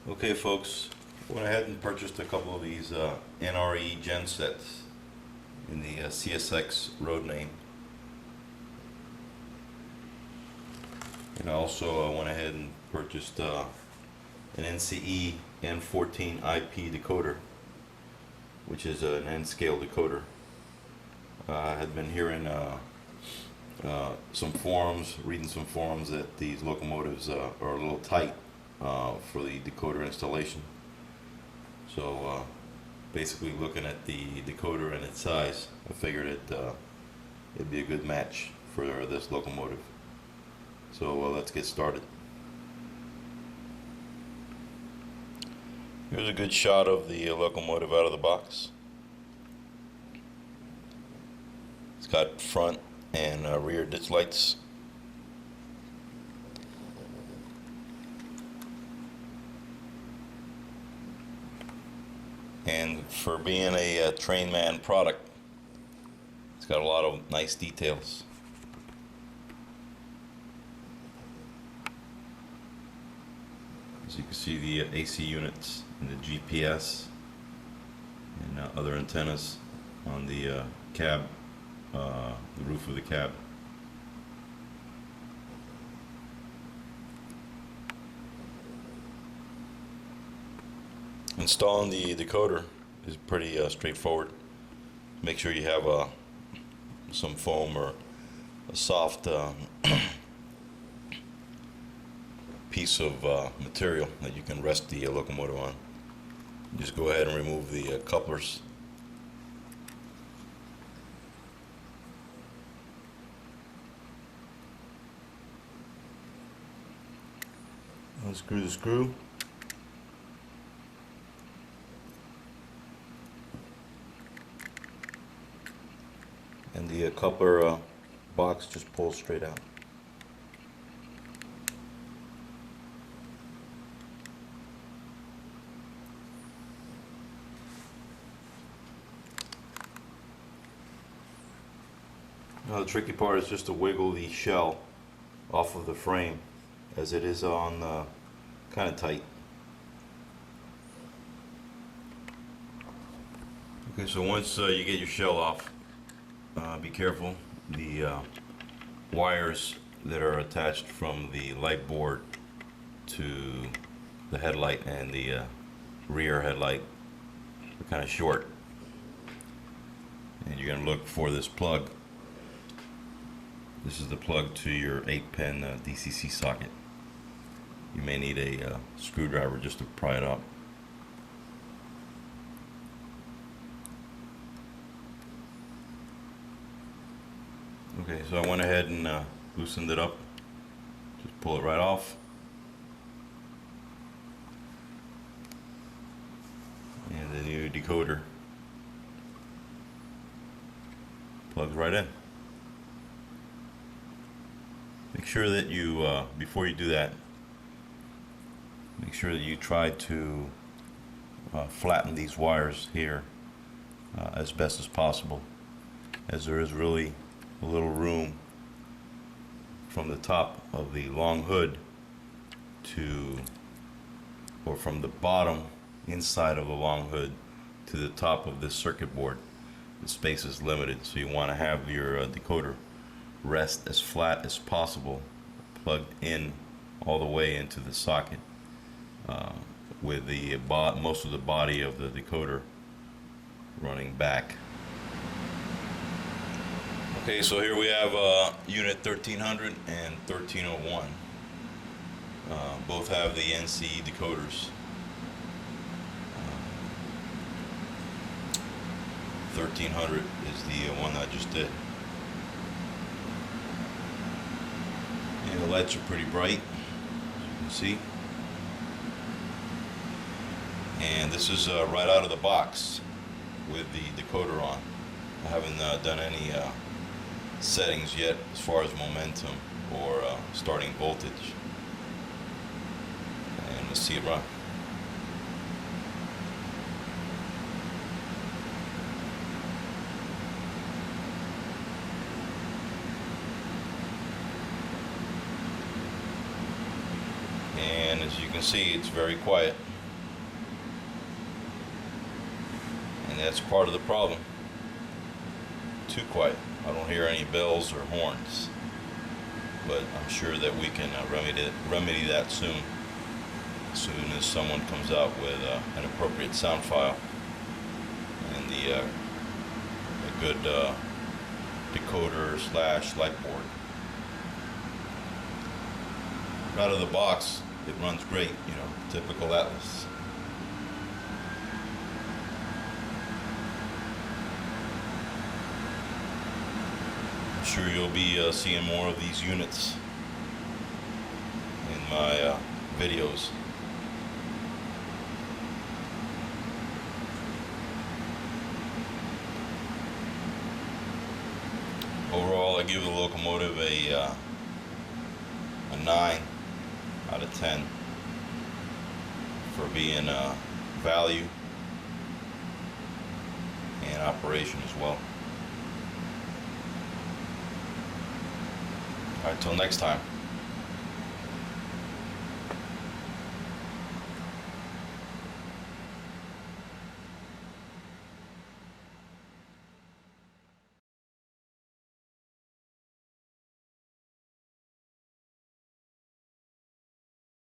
Okay, folks, went ahead and purchased a couple of these NRE Gensets in the CSX road name. And I also went ahead and purchased an NCE N14 IP decoder, which is an N-scale decoder. I had been hearing some forums, reading some forums that these locomotives are a little tight for the decoder installation. So basically looking at the decoder and its size, I figured it'd be a good match for this locomotive. So let's get started. Here's a good shot of the locomotive out of the box. It's got front and rear ditch lights. And for being a Trainman product, it's got a lot of nice details. As you can see, the AC units and the GPS and other antennas on the cab, the roof of the cab. Installing the decoder is pretty straightforward. Make sure you have some foam or a soft piece of material that you can rest the locomotive on. Just go ahead and remove the couplers. Unscrew the screw. And the coupler box just pulls straight out. Now the tricky part is just to wiggle the shell off of the frame, as it is on kind of tight. Okay, so once you get your shell off, be careful. The wires that are attached from the light board to the headlight and the rear headlight are kind of short, and you're going to look for this plug. This is the plug to your 8-pin DCC socket. You may need a screwdriver just to pry it up. Okay, so I went ahead and loosened it up. Just pull it right off. And the new decoder plugs right in. Make sure that you, before you do that, make sure that you try to flatten these wires here as best as possible, as there is really a little room from the top of the long hood to, or from the bottom inside of the long hood to the top of this circuit board. The space is limited, so you want to have your decoder rest as flat as possible, plugged in all the way into the socket, with the most of the body of the decoder running back. Okay, so here we have unit 1300 and 1301. Both have the NCE decoders. 1300 is the one I just did. And the lights are pretty bright, as you can see. And this is right out of the box with the decoder on. I haven't done any settings yet as far as momentum or starting voltage. And let's see it run. And as you can see, it's very quiet. that's part of the problem. Too quiet. I don't hear any bells or horns, but I'm sure that we can remedy that soon. As soon as someone comes out with an appropriate sound file and a good decoder / light board. Out of the box, it runs great, you know, typical Atlas. I'm sure you'll be seeing more of these units in my videos. Overall, I give the locomotive a 9 out of 10 for being value and operation as well. All right, till next time.